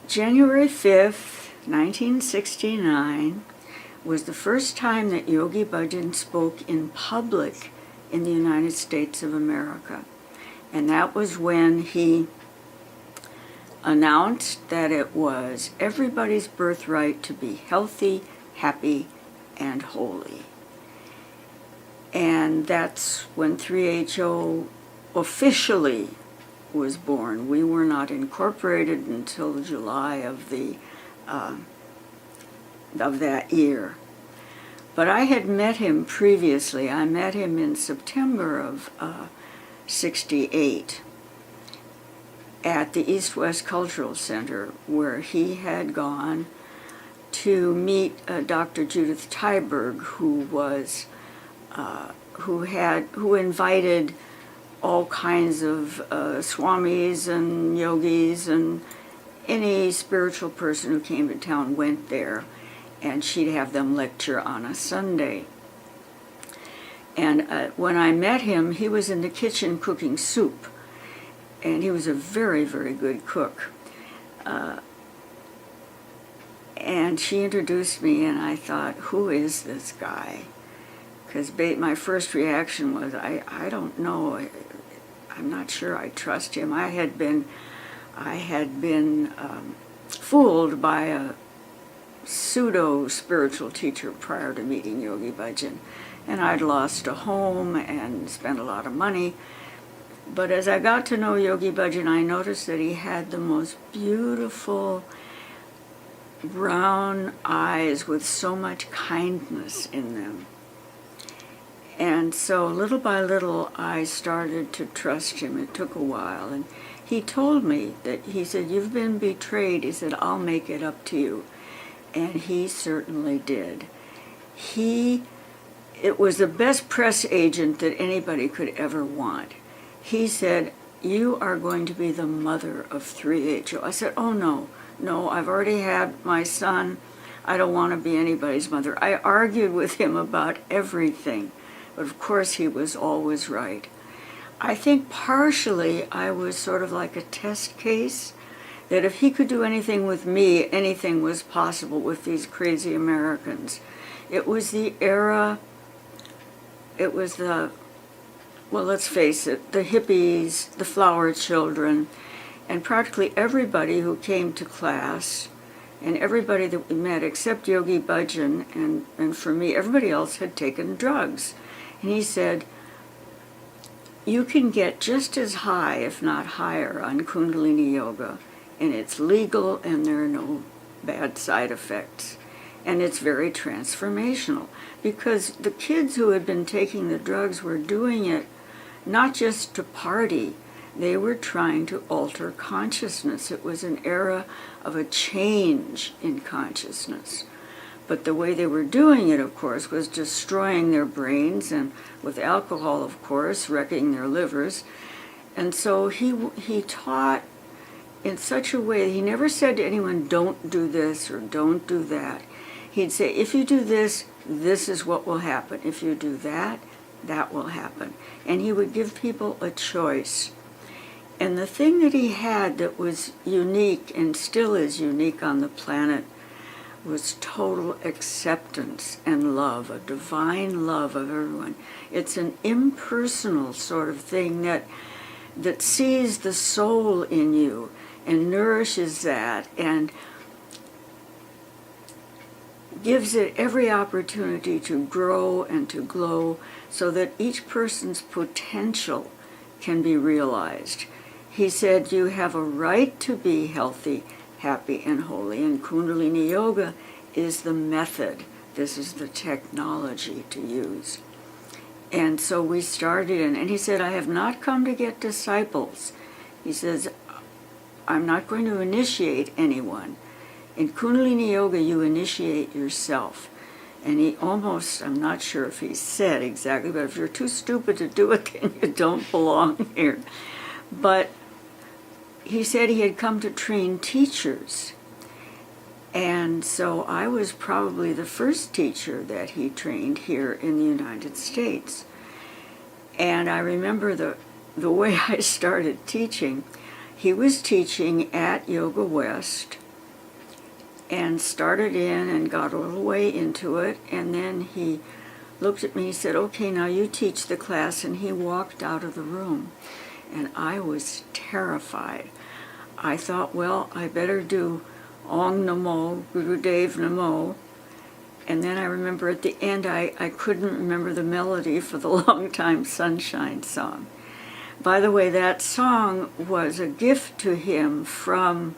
January 5th, 1969 was the first time that Yogi Bhajan spoke in public in the United States of America. And that was when he announced that it was everybody's birthright to be healthy, happy, and holy. And that's when 3HO officially was born. We were not incorporated until July of that year. But I had met him previously. I met him in September of 68 at the East-West Cultural Center, where he had gone to meet Dr. Judith Tyberg, who invited all kinds of swamis and yogis, and any spiritual person who came to town went there, and she'd have them lecture on a Sunday. And when I met him, he was in the kitchen cooking soup, and he was a very, very good cook. And she introduced me, and I thought, who is this guy? Because my first reaction was, I don't know. I'm not sure I trust him. I had been fooled by a pseudo-spiritual teacher prior to meeting Yogi Bhajan. And I'd lost a home and spent a lot of money. But as I got to know Yogi Bhajan, I noticed that he had the most beautiful brown eyes with so much kindness in them. And so little by little, I started to trust him. It took a while. And he told me that, he said, you've been betrayed. He said, I'll make it up to you. And he certainly did. It was the best press agent that anybody could ever want. He said, you are going to be the mother of 3HO. I said, oh, no, I've already had my son. I don't want to be anybody's mother. I argued with him about everything. But of course, he was always right. I think partially I was sort of like a test case, that if he could do anything with me, anything was possible with these crazy Americans. It was the era, it was well, let's face it, the hippies, the flower children, and practically everybody who came to class, and everybody that we met, except Yogi Bhajan, and for me, everybody else had taken drugs. And he said, you can get just as high, if not higher, on Kundalini Yoga, and it's legal and there are no bad side effects. And it's very transformational, because the kids who had been taking the drugs were doing it not just to party, they were trying to alter consciousness. It was an era of a change in consciousness. But the way they were doing it, of course, was destroying their brains, and with alcohol, of course, wrecking their livers. And so he taught in such a way, he never said to anyone, don't do this or don't do that. He'd say, if you do this, this is what will happen. If you do that, that will happen. And he would give people a choice. And the thing that he had that was unique, and still is unique on the planet, was total acceptance and love, a divine love of everyone. It's an impersonal sort of thing that sees the soul in you and nourishes that and gives it every opportunity to grow and to glow, so that each person's potential can be realized. He said, you have a right to be healthy, happy, and holy, and Kundalini Yoga is the method. This is the technology to use. And so we started, and he said, I have not come to get disciples. He says, I'm not going to initiate anyone. In Kundalini Yoga, you initiate yourself. And he almost, I'm not sure if he said exactly, but if you're too stupid to do it, then you don't belong here. But he said he had come to train teachers. And so I was probably the first teacher that he trained here in the United States. And I remember the way I started teaching. He was teaching at Yoga West, and started in and got a little way into it, and then he looked at me, he said, okay, now you teach the class, and he walked out of the room. And I was terrified. I thought, well, I better do Ong Namo, Gurudev Namo. And then I remember at the end, I couldn't remember the melody for the Long Time Sunshine song. By the way, that song was a gift to him from,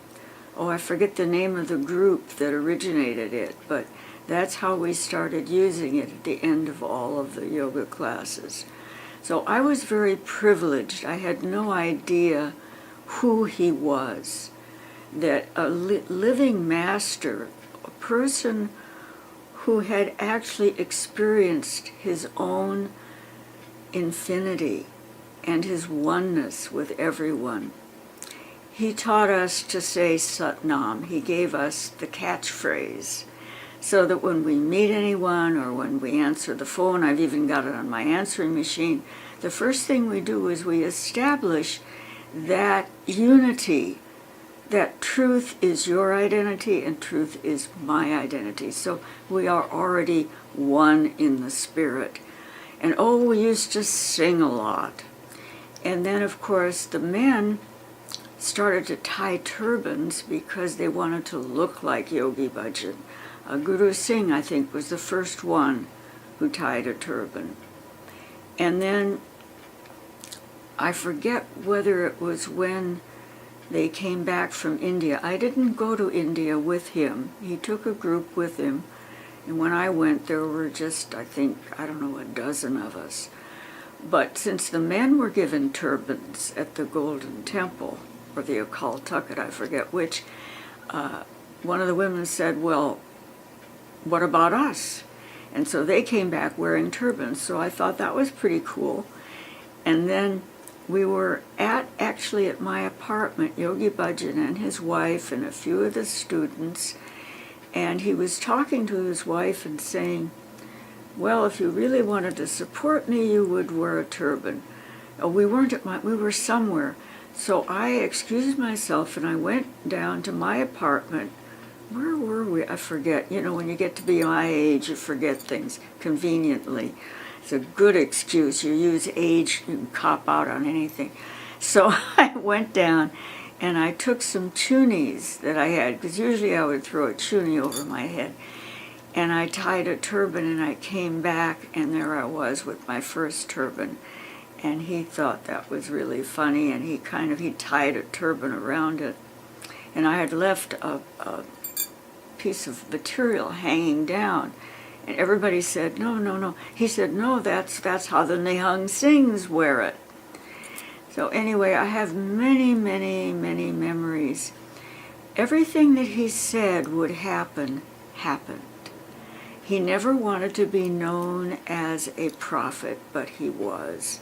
I forget the name of the group that originated it, but that's how we started using it at the end of all of the yoga classes. So I was very privileged. I had no idea who he was, that a living master, a person who had actually experienced his own infinity and his oneness with everyone. He taught us to say Sat Nam. He gave us the catchphrase so that when we meet anyone or when we answer the phone, I've even got it on my answering machine, the first thing we do is we establish that unity, that truth is your identity and truth is my identity. So we are already one in the spirit. And we used to sing a lot. And then, of course, the men started to tie turbans because they wanted to look like Yogi Bhajan. Guru Singh, I think, was the first one who tied a turban. And then I forget whether it was when they came back from India. I didn't go to India with him. He took a group with him. And when I went, there were just, I think, a dozen of us. But since the men were given turbans at the Golden Temple, or the Occult Tucket, I forget which, one of the women said, well, what about us? And so they came back wearing turbans, so I thought that was pretty cool. And then we were actually at my apartment, Yogi Bhajan and his wife and a few of the students, and he was talking to his wife and saying, well, if you really wanted to support me, you would wear a turban. We were somewhere. So I excused myself and I went down to my apartment. Where were we? I forget. When you get to be my age, you forget things conveniently. It's a good excuse. You use age, you can cop out on anything. So I went down and I took some chunies that I had, because usually I would throw a chunie over my head. And I tied a turban and I came back and there I was with my first turban. And he thought that was really funny, and he tied a turban around it. And I had left a piece of material hanging down. And everybody said, no. He said, no, that's how the Nihang Singhs wear it. So anyway, I have many, many, many memories. Everything that he said would happen, happened. He never wanted to be known as a prophet, but he was.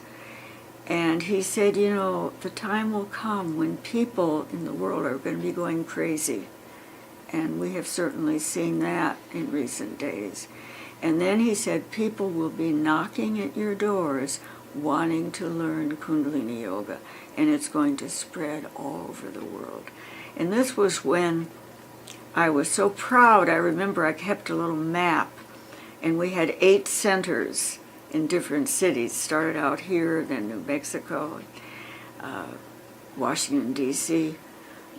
And he said, the time will come when people in the world are going to be going crazy. And we have certainly seen that in recent days. And then he said, people will be knocking at your doors wanting to learn Kundalini Yoga. And it's going to spread all over the world. And this was when I was so proud. I remember I kept a little map. And we had 8 centers in different cities. Started out here, then New Mexico, Washington, D.C.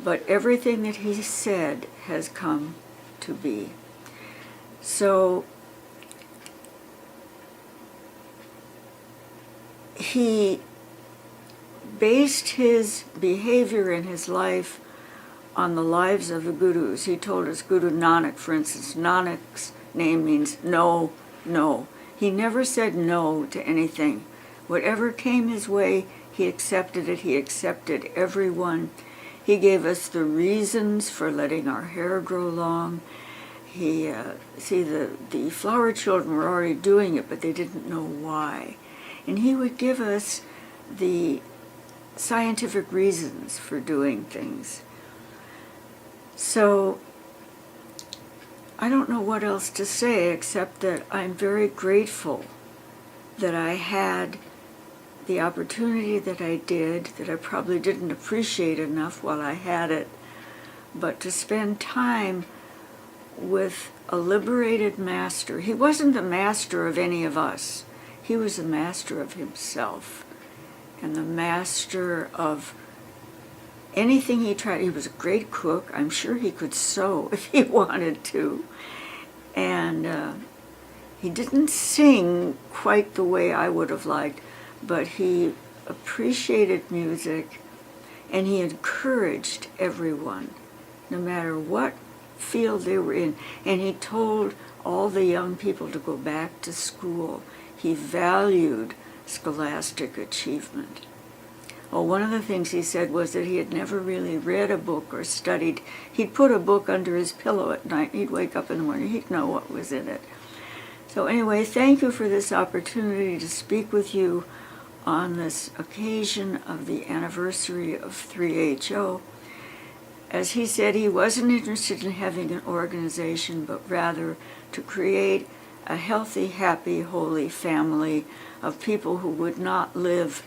But everything that he said has come to be. So he based his behavior in his life on the lives of the gurus. He told us Guru Nanak, for instance, Nanak's name means no, no. He never said no to anything. Whatever came his way, he accepted it. He accepted everyone. He gave us the reasons for letting our hair grow long. The flower children were already doing it, but they didn't know why. And he would give us the scientific reasons for doing things. So I don't know what else to say except that I'm very grateful that I had the opportunity that I did, that I probably didn't appreciate enough while I had it, but to spend time with a liberated master. He wasn't the master of any of us. He was the master of himself and the master of anything he tried. He was a great cook. I'm sure he could sew if he wanted to. And he didn't sing quite the way I would have liked, but he appreciated music, and he encouraged everyone, no matter what field they were in. And he told all the young people to go back to school. He valued scholastic achievement. Well, one of the things he said was that he had never really read a book or studied. He'd put a book under his pillow at night, and he'd wake up in the morning, he'd know what was in it. So anyway, thank you for this opportunity to speak with you on this occasion of the anniversary of 3HO. As he said, he wasn't interested in having an organization, but rather to create a healthy, happy, holy family of people who would not live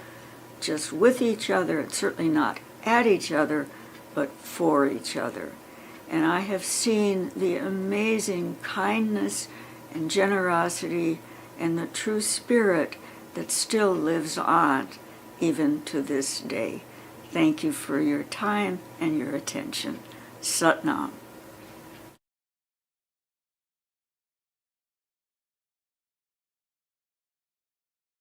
just with each other, and certainly not at each other, but for each other. And I have seen the amazing kindness and generosity and the true spirit that still lives on even to this day. Thank you for your time and your attention. Sat Nam.